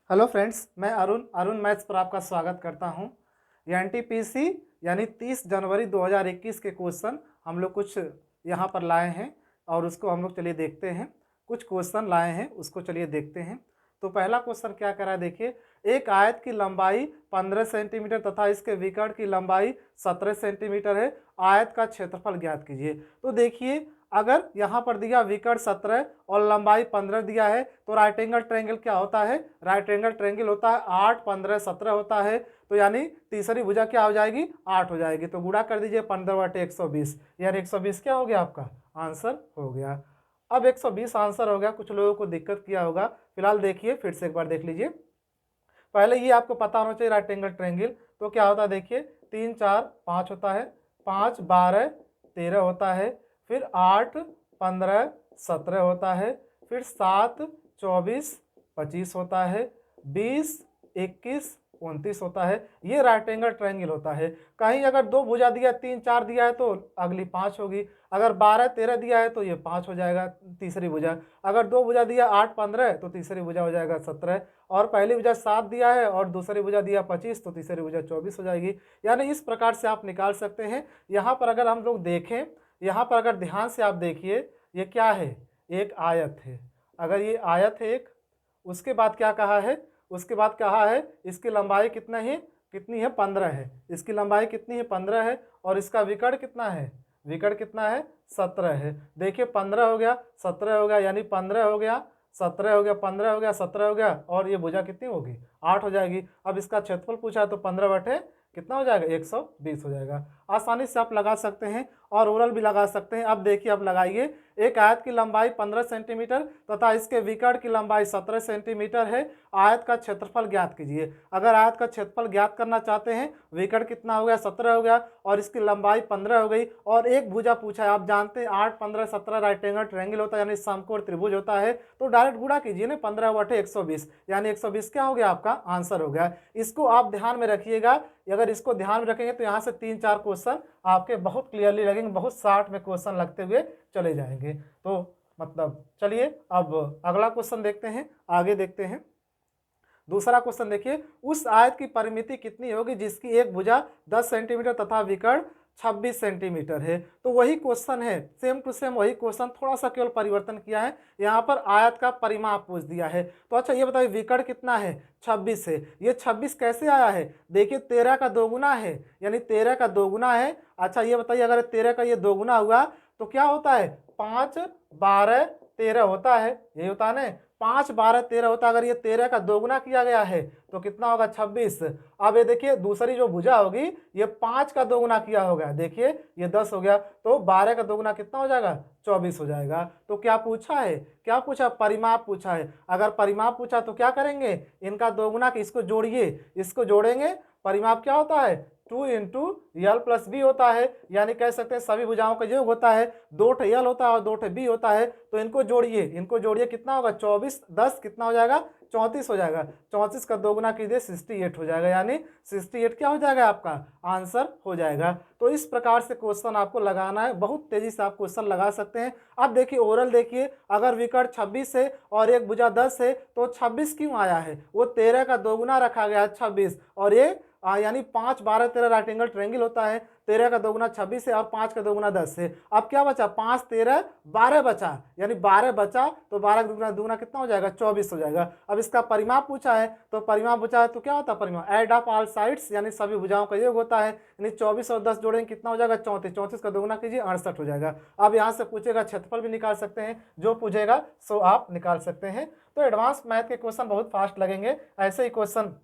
Hello friends, मैं Arun maths पर आपका स्वागत करता हूं। ये एनटीपीसी यानी 30 जनवरी 2021 के क्वेश्चन हम लोग कुछ यहां पर लाए हैं और उसको हम लोग चलिए देखते हैं। कुछ क्वेश्चन लाए हैं उसको चलिए देखते हैं। तो पहला क्वेश्चन क्या करा है देखिए, एक आयत की लंबाई 15 सेंटीमीटर तथा इसके विकर्ण की लंबाई 17 सेंटीमीटर है। आयत का क्षेत्रफल ज्ञात कीजिए। तो देखिए, अगर यहाँ पर दिया विकर्ण 17 और लंबाई 15 दिया है तो राइट एंगल ट्रायंगल क्या होता है? राइट एंगल ट्रायंगल होता है 8, 15, 17 होता है। तो यानी तीसरी भुजा क्या हो जाएगी? 8 हो जाएगी। तो गुणा कर दीजिए 15/120, यानी 120 क्या हो गया आपका आंसर हो गया। अब 120 आंसर हो गया। कुछ लोगों को दिक्कत किया होगा, फिलहाल देखिए फिर से एक बार देख लीजिए। पहले ये आपको पता होना चाहिए राइट एंगल ट्रायंगल तो क्या होता है देखिए, 3, 4, 5 होता है, 5, 12, 13 होता है, फिर 8, 15, 17 होता है, फिर 7, 24, 25 होता है, 20, 21, 29 होता है। ये राइट एंगल ट्रायंगल होता है। कहीं अगर दो भुजा दिया, 3, 4 दिया है तो अगली 5 होगी। अगर 12, 13 दिया है तो ये 5 हो जाएगा तीसरी भुजा। अगर दो भुजा दिया 8, 15 तो तीसरी भुजा हो जाएगा 17। और पहली भुजा 7 दिया है और दूसरी भुजा दिया 25 तो तीसरी भुजा 24 हो जाएगी। यानी इस प्रकार से आप निकाल सकते हैं। यहाँ पर अगर हम लोग देखें, यहाँ पर अगर ध्यान से आप देखिए, ये क्या है? एक आयत है। अगर ये आयत है एक, उसके बाद क्या कहा है? उसके बाद कहा है इसकी लंबाई कितना है? कितनी है? 15 है। इसकी लंबाई कितनी है? 15 है। और इसका विकर्ण कितना है? विकर्ण कितना है? 17 है। देखिए 15 हो गया, 17 हो गया, यानी 15 हो गया, 17 हो गया, 15 हो गया, 17 हो गया, और ये भुजा कितनी होगी? 8 हो जाएगी। अब इसका क्षेत्रफल पूछा है तो 15 बटे कितना हो जाएगा? 120 हो जाएगा। आसानी से आप लगा सकते हैं और ओरल भी लगा सकते हैं। अब देखिए, अब लगाइए। एक आयत की लंबाई 15 सेंटीमीटर तथा इसके विकर्ण की लंबाई 17 सेंटीमीटर है। आयत का क्षेत्रफल ज्ञात कीजिए। अगर आयत का क्षेत्रफल ज्ञात करना चाहते हैं, विकर्ण कितना हो गया? 17 हो गया, और इसकी लंबाई 15 हो गई, और एक भुजा पूछा है। आप जानते हैं 8, 15, 17 राइट एंगल ट्रायंगल होता है, यानी समकोण त्रिभुज होता है। तो डायरेक्ट गुणा कीजिए ना, 15/120, यानी 120 क्या हो गया? आपका आंसर हो गया। इसको आप ध्यान में रखिएगा। अगर इसको ध्यान में रखेंगे तो यहाँ से 3-4 क्वेश्चन आपके बहुत क्लियरली लगेंगे, बहुत शार्ट में क्वेश्चन लगते हुए चले जाएंगे। तो मतलब चलिए अब अगला क्वेश्चन देखते हैं, आगे देखते हैं। दूसरा क्वेश्चन देखिए, उस आयत की परिमिति कितनी होगी जिसकी एक भुजा 10 सेंटीमीटर तथा विकर्ण 26 सेंटीमीटर है? तो वही क्वेश्चन है, सेम टू सेम वही क्वेश्चन, थोड़ा सा केवल परिवर्तन किया है। यहाँ पर आयत का परिमाप पूछ दिया है। तो अच्छा ये बताइए, विकर्ण कितना है? 26 है। ये 26 कैसे आया है? देखिए 13 का दोगुना है, यानी 13 का दोगुना है। अच्छा ये बताइए, अगर 13 का ये दोगुना हुआ तो क्या होता है? 5, 12, 13 होता है। यही होता है ना, 5, 12, 13 होता है। अगर ये 13 का दोगुना किया गया है तो कितना होगा? 26। अब ये देखिए दूसरी जो भुजा होगी, ये 5 का दोगुना किया होगा, देखिए ये 10 हो गया, तो 12 का दोगुना कितना हो जाएगा? 24 हो जाएगा। तो क्या पूछा है? क्या पूछा? परिमाप पूछा है। अगर परिमाप पूछा तो क्या करेंगे? इनका दोगुना, इसको जोड़िए, इसको जोड़ेंगे। परिमाप क्या होता है? 2 इंटू यल प्लस बी होता है, यानी कह सकते हैं सभी भुजाओं का योग होता है। 2 यल होता है और 2 बी होता है। तो इनको जोड़िए, इनको जोड़िए, कितना होगा? 24, 10 कितना हो जाएगा? 34 हो जाएगा। 34 का दोगुना कीजिए, 68 हो जाएगा, यानी 68 क्या हो जाएगा? आपका आंसर हो जाएगा। तो इस प्रकार से क्वेश्चन आपको लगाना है, बहुत तेजी से आप क्वेश्चन लगा सकते हैं। अब देखिए ओरल देखिए, अगर विकर्ण 26 है और एक भुजा 10 है तो 26 क्यों आया है? वो 13 का दोगुना रखा गया है 26, और ये यानी 5, 12, 13 राइट एंगल ट्रायंगल होता है। 13 का दोगुना 26 है और 5 का दोगुना 10 है। अब क्या बचा? 5, 13, 12 बचा, यानी 12 बचा, तो 12 का दोगुना दोगुना कितना हो जाएगा? 24 हो जाएगा। अब इसका परिमाप पूछा है, तो परिमाप पूछा है तो क्या होता है परिमाप? एड ऑफ ऑल साइड्स, यानी सभी भुजाओं का योग होता है। यानी 24 और 10 जोड़ेंगे कितना हो जाएगा? 34। 34 का दोगुना कीजिए, 68 हो जाएगा। अब यहाँ से पूछेगा क्षेत्रफल भी निकाल सकते हैं, जो पूछेगा सो आप निकाल सकते हैं। तो एडवांस मैथ के क्वेश्चन बहुत फास्ट लगेंगे, ऐसे ही क्वेश्चन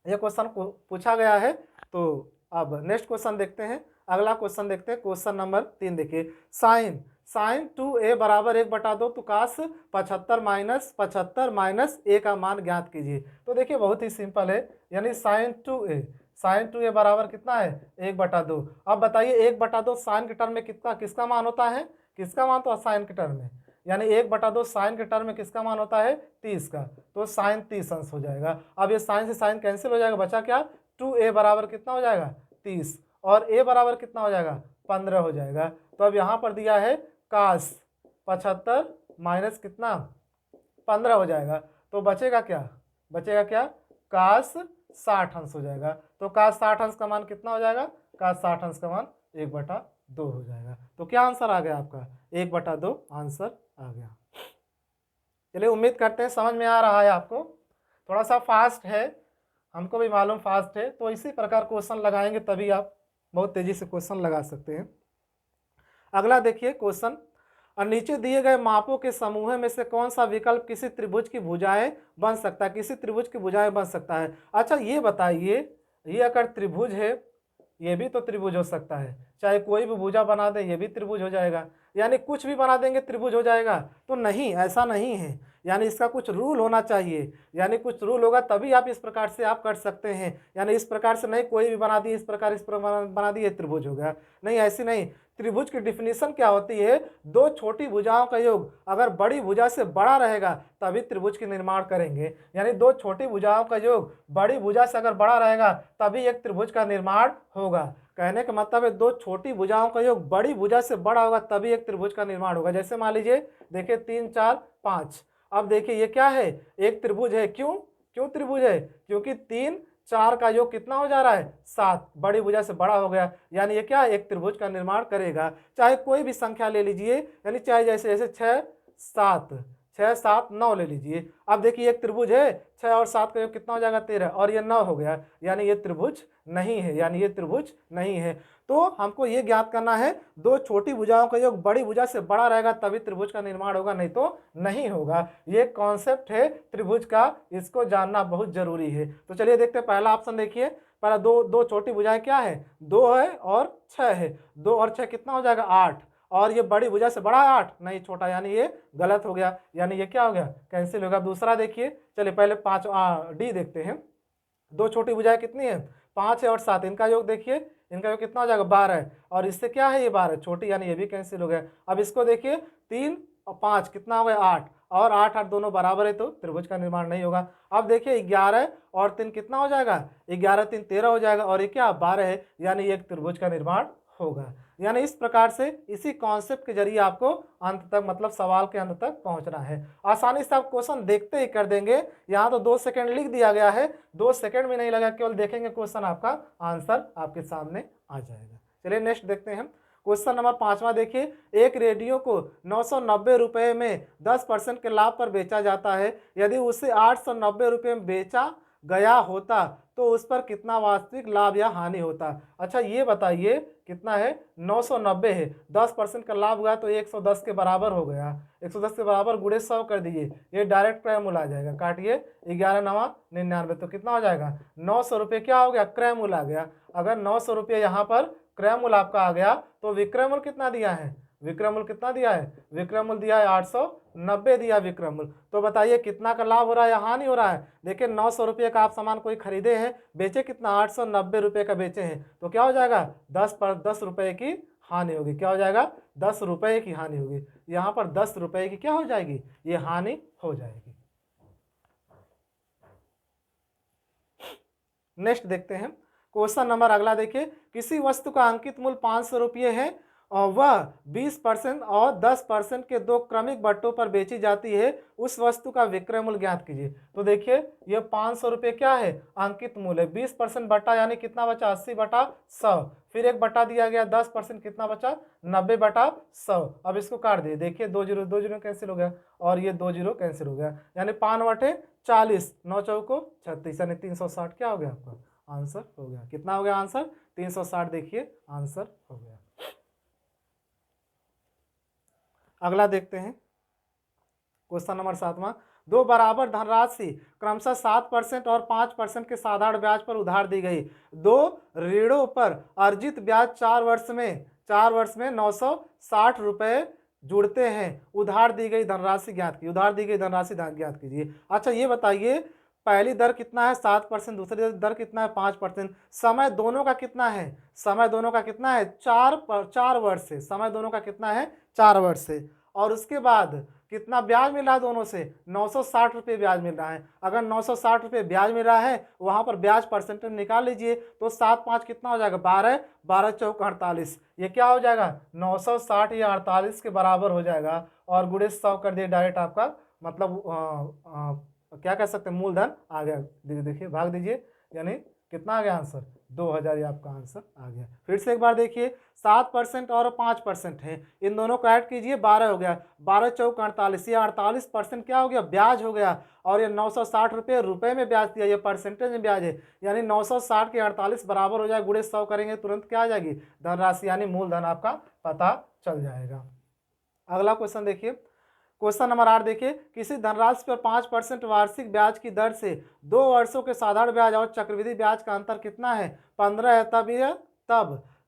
ये क्वेश्चन पूछा गया है। तो अब नेक्स्ट क्वेश्चन देखते हैं, अगला क्वेश्चन देखते हैं। क्वेश्चन नंबर 3 देखिए, साइन साइन 2a बराबर 1/2 तो काश 75 माइनस a का मान ज्ञात कीजिए। तो देखिए बहुत ही सिंपल है, यानी साइन 2a बराबर कितना है? 1/2। अब बताइए 1/2 साइन के टर्म में कितना, किसका मान होता है? किसका मान? तो साइन के टर्म में, यानी 1/2 साइन के टर्म में किसका मान होता है? 30 का। तो साइन 30 अंश हो जाएगा। अब ये साइन से साइन कैंसिल हो जाएगा, बचा क्या? 2a बराबर कितना हो जाएगा? 30, और a बराबर कितना हो जाएगा? 15 हो जाएगा। तो अब यहाँ पर दिया है काश 75 माइनस कितना? 15 हो जाएगा। तो बचेगा क्या? बचेगा क्या, काश 60 अंश हो जाएगा। तो काश 60 अंश का मान कितना हो जाएगा, काश 60 अंश का मान 1/2 हो जाएगा। तो क्या आंसर आ गया आपका, 1/2 आंसर आ गया। चलिए उम्मीद करते हैं समझ में आ रहा है आपको, थोड़ा सा फास्ट है, हमको भी मालूम फास्ट है, तो इसी प्रकार क्वेश्चन लगाएंगे तभी आप बहुत तेजी से क्वेश्चन लगा सकते हैं। अगला देखिए क्वेश्चन, और नीचे दिए गए मापों के समूह में से कौन सा विकल्प किसी त्रिभुज की भुजाएं बन सकता है, किसी त्रिभुज की भुजाएं बन सकता है। अच्छा ये बताइए, ये अगर त्रिभुज है, ये भी तो त्रिभुज हो सकता है, चाहे कोई भी भुजा बना दे ये भी त्रिभुज हो जाएगा, यानी कुछ भी बना देंगे त्रिभुज हो जाएगा। तो नहीं, ऐसा नहीं है, यानी इसका कुछ रूल होना चाहिए, यानी कुछ रूल होगा तभी आप इस प्रकार से आप कर सकते हैं। यानी इस प्रकार से नहीं कोई भी बना दी इस प्रकार बना दी ये त्रिभुज हो गया, नहीं ऐसी नहीं। त्रिभुज की डिफिनीशन क्या होती है, दो छोटी भुजाओं का योग अगर बड़ी भुजा से बड़ा रहेगा तभी त्रिभुज के निर्माण करेंगे, यानी दो छोटी भुजाओं का योग बड़ी भुजा से अगर बड़ा रहेगा तभी एक त्रिभुज का निर्माण होगा। कहने का मतलब है दो छोटी भुजाओं का योग बड़ी भुजा से बड़ा होगा तभी एक त्रिभुज का निर्माण होगा। जैसे मान लीजिए देखिए 3 4 5, अब देखिए ये क्या है, एक त्रिभुज है। क्यों क्यों त्रिभुज है, क्योंकि 3 4 का योग कितना हो जा रहा है 7, बड़ी भुजा से बड़ा हो गया, यानी ये क्या एक त्रिभुज का निर्माण करेगा। चाहे कोई भी संख्या ले लीजिए, यानी चाहे जैसे जैसे 6 7 9 ले लीजिए। अब देखिए एक त्रिभुज है, 6 और 7 का योग कितना हो जाएगा 13, और ये 9 हो गया, यानी ये त्रिभुज नहीं है, यानी ये त्रिभुज नहीं है। तो हमको ये ज्ञात करना है दो छोटी भुजाओं का योग बड़ी भुजा से बड़ा रहेगा तभी त्रिभुज का निर्माण होगा, नहीं तो नहीं होगा। ये कॉन्सेप्ट है त्रिभुज का, इसको जानना बहुत जरूरी है। तो चलिए देखते हैं पहला ऑप्शन, देखिए पहला दो छोटी भुजाएं क्या है, 2 है और 6 है, 2 और 6 कितना हो जाएगा 8, और ये बड़ी भुजा से बड़ा है 8, नहीं छोटा, यानी ये गलत हो गया, यानी ये क्या हो गया कैंसिल होगा। दूसरा देखिए, चलिए पहले 5 डी देखते हैं, दो छोटी भुजाएं कितनी है 5 है और 7, इनका योग देखिए, इनका योग कितना हो जाएगा 12 है, और इससे क्या है ये 12 छोटी, यानी ये भी कैंसिल हो गया। अब इसको देखिए 3 और 5 कितना हो गया 8, और 8 8 दोनों बराबर है तो त्रिभुज का निर्माण नहीं होगा। अब देखिए 11 और 3 कितना हो जाएगा, 11 3 13 हो जाएगा, और ये क्या 12 है, यानी एक त्रिभुज का निर्माण होगा। यानी इस प्रकार से इसी कॉन्सेप्ट के जरिए आपको अंत तक, मतलब सवाल के अंत तक पहुंचना है। आसानी से आप क्वेश्चन देखते ही कर देंगे, यहाँ तो 2 सेकंड लिख दिया गया है, 2 सेकंड भी नहीं लगा, केवल देखेंगे क्वेश्चन आपका आंसर आपके सामने आ जाएगा। चलिए नेक्स्ट देखते हैं क्वेश्चन नंबर 5वां, देखिए एक रेडियो को 990 रुपये में 10% के लाभ पर बेचा जाता है, यदि उसे 890 रुपये में बेचा गया होता तो उस पर कितना वास्तविक लाभ या हानि होता। अच्छा ये बताइए कितना है 990 है, 10% का लाभ हुआ तो 110 के बराबर हो गया, 110 के बराबर गुणे 100 कर दीजिए, ये डायरेक्ट क्रय मूल्य आ जाएगा, काटिए 11 9 99, तो कितना हो जाएगा 900 रुपये क्या हो गया क्रय मूल्य आ गया। अगर 900 रुपये यहाँ पर क्रय मूल्य आपका आ गया तो विक्रय मूल्य कितना दिया है, विक्रय मूल्य कितना दिया है, विक्रय मूल्य दिया है 890 दिया विक्रय मूल्य। तो बताइए कितना का लाभ हो रहा है या हानि हो रहा है। देखिए 900 रुपये का आप सामान कोई खरीदे हैं, बेचे कितना 890 रुपये का बेचे हैं, तो क्या हो जाएगा 10 रुपये की हानि होगी, क्या हो जाएगा 10 रुपये की हानि होगी, यहाँ पर 10 रुपये की क्या हो जाएगी, ये हानि हो जाएगी। नेक्स्ट देखते हैं क्वेश्चन नंबर अगला, देखिए किसी वस्तु का अंकित मूल्य 500 रुपये है और वह 20% और 10% के दो क्रमिक बट्टों पर बेची जाती है, उस वस्तु का विक्रय मूल्य ज्ञात कीजिए। तो देखिए ये 500 रुपये क्या है अंकित मूल्य है, 20% बट्टा यानी कितना बचा 80/100, फिर एक बट्टा दिया गया 10% कितना बचा 90/100। अब इसको काट दिए, देखिए 2 जीरो कैंसिल हो गया और ये 2 जीरो कैंसिल हो गया, यानी 5/40, 9 चौको 36, यानी 360 क्या हो गया आपका आंसर हो गया। कितना हो गया आंसर 360, देखिए आंसर हो गया। अगला देखते हैं क्वेश्चन नंबर 7वां, दो बराबर धनराशि क्रमशः 7% और 5% के साधारण ब्याज पर उधार दी गई, दो ऋणों पर अर्जित ब्याज 4 वर्ष में 960 रुपये जुड़ते हैं, उधार दी गई धनराशि ज्ञात कीजिए, उधार दी गई धनराशि ज्ञात कीजिए। अच्छा ये बताइए पहली दर कितना है 7%, दूसरी दर कितना है 5%, समय दोनों का कितना है, समय दोनों का कितना है 4 वर्ष से, समय दोनों का कितना है 4 वर्ष से, और उसके बाद कितना ब्याज मिल रहा है दोनों से 960 रुपये ब्याज मिल रहा है। अगर 960 रुपये ब्याज मिल रहा है वहाँ पर ब्याज परसेंटेज निकाल लीजिए, तो 7 5 कितना हो जाएगा 12, 12 चौक 48, ये क्या हो जाएगा 960 या 48 के बराबर हो जाएगा, और गुणे 100 कर दिए डायरेक्ट आपका मतलब क्या कह सकते हैं, मूलधन आ गया। देखिए भाग दीजिए, यानी कितना आ गया आंसर, 2000, ये आपका आंसर आ गया। फिर से एक बार देखिए, 7% और 5% है, इन दोनों को ऐड कीजिए, 12 हो गया, 12 चौक 48, ये 48% क्या हो गया, ब्याज हो गया। और ये 960 रुपये में ब्याज दिया, ये परसेंटेज में ब्याज है, यानी 960 के 48 बराबर हो जाए, गुणे 100 करेंगे तुरंत क्या आ जाएगी, धनराशि, यानी मूलधन आपका पता चल जाएगा। अगला क्वेश्चन देखिए, क्वेश्चन नंबर 8 देखिए, किसी धनराशि पर 5% वार्षिक ब्याज की दर से 2 वर्षों के साधारण ब्याज और चक्रवृद्धि ब्याज का अंतर कितना है, 15 है,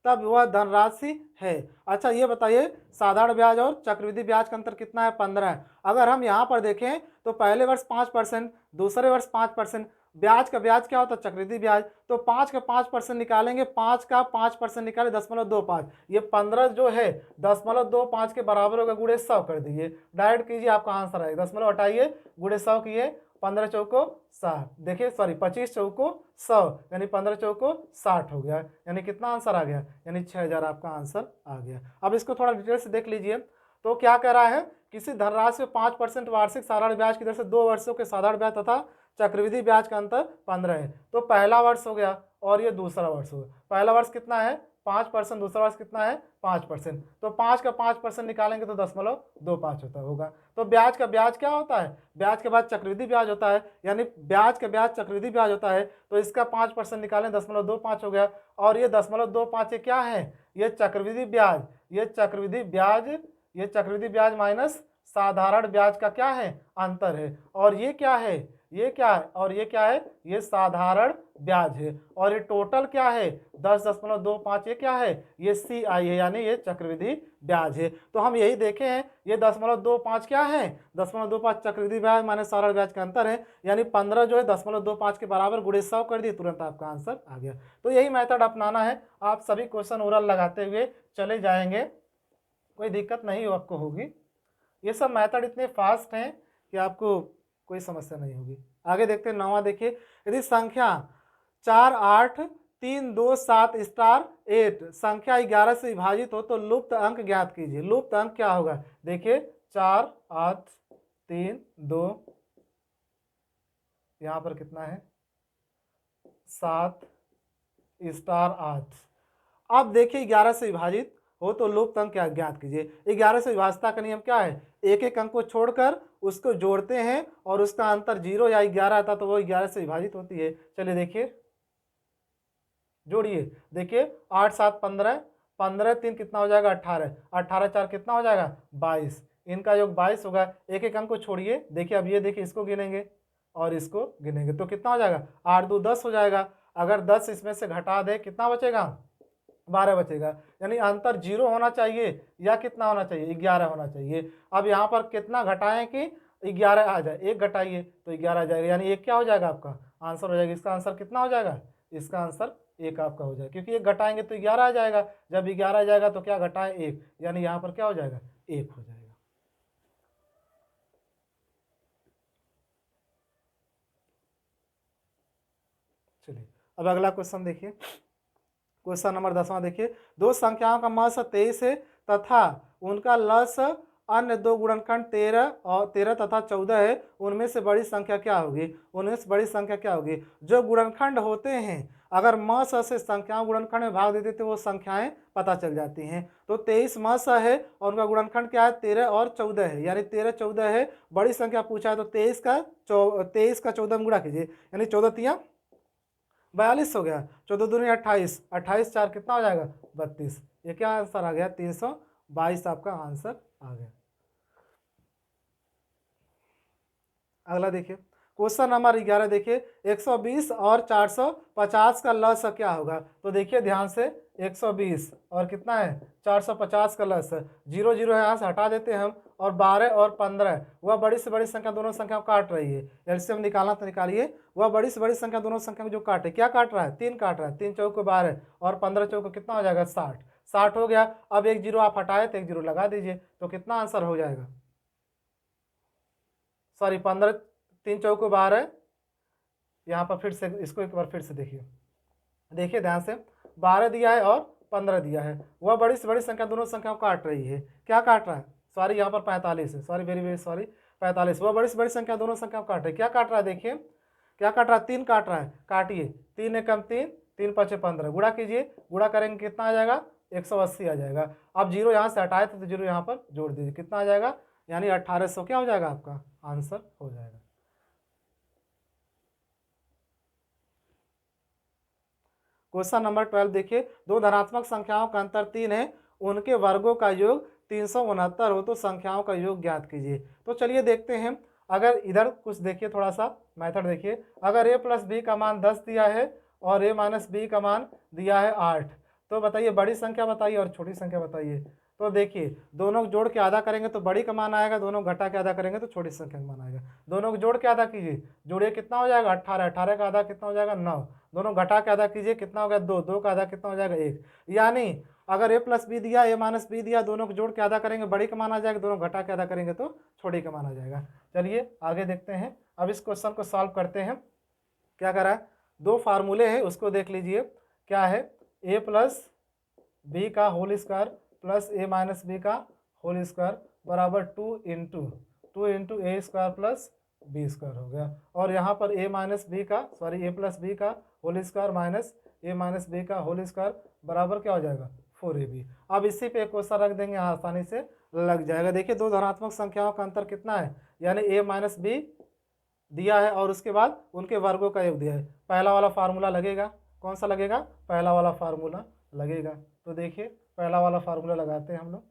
तब वह धनराशि है। अच्छा ये बताइए, साधारण ब्याज और चक्रवृद्धि ब्याज का अंतर कितना है, 15 है। अगर हम यहाँ पर देखें तो पहले वर्ष 5%, दूसरे वर्ष 5%, ब्याज का ब्याज क्या होता है, चक्रवृद्धि ब्याज, तो 5 का 5% निकालेंगे, 5 का 5% निकाले 0.25, ये 15 जो है 0.25 के बराबर होगा, गुणे 100 कर दीजिए, डायरेक्ट कीजिए, आपका आंसर आएगा, 0 हटाइए, गुणे 100 किए, 15 चौको 60, देखिए सॉरी 25 चौको 100, यानी 15 चौको 60 हो गया, यानी कितना आंसर आ गया, यानी 6000 आपका आंसर आ गया। अब इसको थोड़ा डिटेल से देख लीजिए, तो क्या कह रहा है, किसी धनराशि में 5% वार्षिक साधारण ब्याज की दर से 2 वर्षों के साधारण ब्याज तथा चक्रवृद्धि ब्याज का अंतर 15 है, तो पहला वर्ष हो गया और ये दूसरा वर्ष हो गया। पहला वर्ष कितना है 5%, दूसरा वर्ष कितना है 5%, तो 5 का 5% निकालेंगे तो 0.25 होता होगा। तो ब्याज का ब्याज क्या होता है, ब्याज के बाद चक्रवृद्धि ब्याज होता है, यानी ब्याज का ब्याज चक्रवृद्धि ब्याज होता है, तो इसका 5% निकालें 0.25 हो गया, और ये 0.25 ये क्या है, ये चक्रवृद्धि ब्याज, ये चक्रवृद्धि ब्याज माइनस साधारण ब्याज का क्या है, अंतर है, और ये क्या है, ये क्या है, और ये क्या है, ये साधारण ब्याज है, और ये टोटल क्या है 10.25, ये क्या है, ये CI है, यानी ये चक्रवृद्धि ब्याज है। तो हम यही देखे हैं, ये 0.25 क्या है, 0.25 चक्रवृद्धि ब्याज माइनस साधारण ब्याज का अंतर है, यानी 15 जो है 0.25 के बराबर, गुणे 100 कर दिए, तुरंत आपका आंसर आ गया। तो यही मेथड अपनाना है, आप सभी क्वेश्चन ओरल लगाते हुए चले जाएंगे, कोई दिक्कत नहीं आपको होगी। ये सब मेथड इतने फास्ट हैं कि आपको कोई समस्या नहीं होगी। आगे देखते हैं 9वां देखिए, यदि संख्या 4 8 3 2 7 स्टार 8 संख्या 11 से विभाजित हो तो लुप्त अंक ज्ञात कीजिए। लुप्त अंक क्या होगा, देखिए 4 8 3 2, यहाँ पर कितना है 7 स्टार 8। अब देखिए 11 से विभाजित हो तो लुप्त अंक क्या ज्ञात कीजिए। 11 से विभाजता का नियम क्या है, एक एक अंक को छोड़कर उसको जोड़ते हैं और उसका अंतर 0 या 11 आता तो वो 11 से विभाजित होती है। चलिए देखिए, जोड़िए, देखिए 8 7 15, 15 3 कितना हो जाएगा 18, 18 4 कितना हो जाएगा 22, इनका योग 22 होगा। एक एक अंक को छोड़िए, देखिए अब ये देखिए इसको गिनेंगे और इसको गिनेंगे तो कितना हो जाएगा 8 2 10 हो जाएगा। अगर 10 इसमें से घटा दे कितना बचेगा 12 बचेगा, यानी अंतर 0 होना चाहिए या कितना होना चाहिए 11 होना चाहिए। अब यहाँ पर कितना घटाएं कि 11 आ जाए, एक घटाइए तो 11 आ जाएगा, यानी एक क्या हो जाएगा आपका आंसर हो जाएगा। इसका आंसर कितना हो जाएगा, इसका आंसर 1 आपका हो जाएगा, क्योंकि एक घटाएंगे तो 11 आ जाएगा, जब 11 आ जाएगा तो क्या घटाएं 1, यानी यहाँ पर क्या हो जाएगा 1 हो जाएगा। चलिए अब अगला क्वेश्चन देखिए, क्वेश्चन नंबर 10वां देखिए, दो संख्याओं का मस 23 है तथा उनका लस अन्य दो गुणनखंड 13 तथा 14 है, उनमें से बड़ी संख्या क्या होगी, उनमें से बड़ी संख्या क्या होगी। जो गुणनखंड होते हैं अगर म स से संख्याओं गुणनखंड में भाग देते तो वो संख्याएं पता चल जाती हैं। तो 23 म स है और उनका गुणनखंड क्या है 13 और 14 है, यानी 13 14 है, बड़ी संख्या पूछा है तो 23 का 14 में गुणा कीजिए, यानी 14 तिया 42 हो गया, 14 दूनी 28, 28 4 कितना हो जाएगा 32, ये क्या आंसर आ गया 322 आपका आंसर आ गया। अगला देखिए, क्वेश्चन नंबर 11 देखिए, 120 और 450 का लस क्या होगा। तो देखिए ध्यान से, 120 और कितना है 450 का लस, 0 0 है, यहाँ से हटा देते हैं हम, और 12 और 15 वह बड़ी से बड़ी संख्या दोनों संख्या काट रही है, एलसीएम निकालना तो निकालिए, वह बड़ी से बड़ी संख्या दोनों संख्या में जो काटे, क्या काट रहा है 3 काट रहा है, 3 चौको 12 और 15 चौको कितना हो जाएगा 60, 60 हो गया। अब एक 0 आप हटाए तो एक 0 लगा दीजिए तो कितना आंसर हो जाएगा, सॉरी 15 3 चौको 12, यहाँ पर फिर से इसको एक बार फिर से देखिए, देखिए ध्यान से, 12 दिया है और 15 दिया है, वह बड़ी से बड़ी संख्या दोनों संख्याओं काट रही है, क्या काट रहा है, सॉरी यहाँ पर 45 है, सॉरी वेरी वेरी सॉरी, 45। वह बड़ी से बड़ी संख्या दोनों संख्या काट रही है। क्या काट रहा है देखिए, क्या काट रहा है, 3 काट रहा है, काटिए। 3 एकम 3, 3 पचे 15, गुणा कीजिए, गुणा करेंगे कितना आ जाएगा, 180 आ जाएगा। अब जीरो यहाँ से हटाए थे तो जीरो यहाँ पर जोड़ दीजिए, कितना आ जाएगा, यानी 1800 क्या हो जाएगा, आपका आंसर हो जाएगा। क्वेश्चन नंबर 12 देखिए, दो धनात्मक संख्याओं का अंतर 3 है, उनके वर्गों का योग 369 हो तो संख्याओं का योग ज्ञात कीजिए। तो चलिए देखते हैं, अगर इधर कुछ देखिए, थोड़ा सा मेथड देखिए। अगर a प्लस बी का मान 10 दिया है और a माइनस बी का मान दिया है 8, तो बताइए बड़ी संख्या बताइए और छोटी संख्या बताइए। तो देखिए दोनों को जोड़ के आधा करेंगे तो बड़ी का मान आएगा, दोनों घटा के आधा करेंगे तो छोटी संख्या का मान आएगा। दोनों को जोड़ के आधा कीजिए, जोड़िए कितना हो जाएगा 18, 18 का आधा कितना हो जाएगा 9, दोनों घटा के आधा कीजिए कितना हो गया 2, 2 का आधा कितना हो जाएगा 1। यानी अगर a प्लस बी दिया, a माइनस बी दिया, दोनों को जोड़ के आधा करेंगे बड़ी का मान आ जाएगा, दोनों घटा के आधा करेंगे तो छोटी का मान आ जाएगा। चलिए आगे देखते हैं, अब इस क्वेश्चन को सॉल्व करते हैं। क्या करा है, दो फार्मूले हैं उसको देख लीजिए। क्या है, a प्लस बी का whole square plus a minus B का होल स्क्वायर बराबर 2 into A square plus B square हो गया। और यहाँ पर a माइनस बी का a प्लस बी का whole square minus a minus B का होल स्क्वायर बराबर क्या हो जाएगा 4ab। अब इसी पे क्वेश्चन रख देंगे, आसानी से लग जाएगा। देखिए दो धनात्मक संख्याओं का अंतर कितना है, यानी a माइनस बी दिया है और उसके बाद उनके वर्गों का योग दिया है। पहला वाला फार्मूला लगेगा, कौन सा लगेगा, पहला वाला फार्मूला लगेगा। तो देखिए पहला वाला फार्मूला लगाते हैं हम लोग।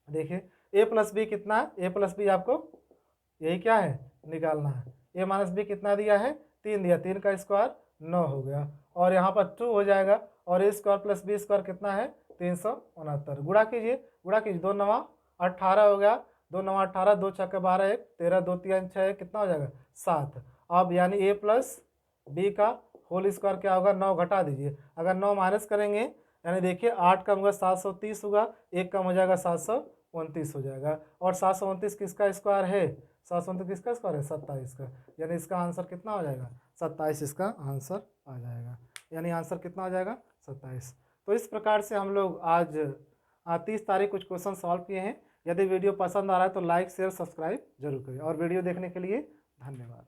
देखिए a प्लस बी कितना है, a प्लस बी आपको यही क्या है निकालना है। a माइनस बी कितना दिया है, 3 दिया, 3 का स्क्वायर 9 हो गया, और यहाँ पर 2 हो जाएगा, और a square plus B square कितना है 369। गुणा कीजिए, गुणा कीजिए, 2 9 18 हो गया, 2 9 18, 2 6 12 1 13, 2 3 6 कितना हो जाएगा 7। अब यानी a प्लस बी का होल स्क्वायर क्या होगा, 9 घटा दीजिए, अगर 9 माइनस करेंगे यानी देखिए 8 कम होगा 730 होगा, 1 कम हो जाएगा 729 हो जाएगा। और 729 किसका स्क्वायर है, 729 किसका स्क्वायर है 27 का, यानी इसका आंसर कितना हो जाएगा 27, इसका आंसर आ जाएगा, यानी आंसर कितना हो जाएगा 27। तो इस प्रकार से हम लोग आज 30 तारीख कुछ क्वेश्चन सॉल्व किए हैं। यदि वीडियो पसंद आ रहा है तो लाइक शेयर सब्सक्राइब जरूर करें, और वीडियो देखने के लिए धन्यवाद।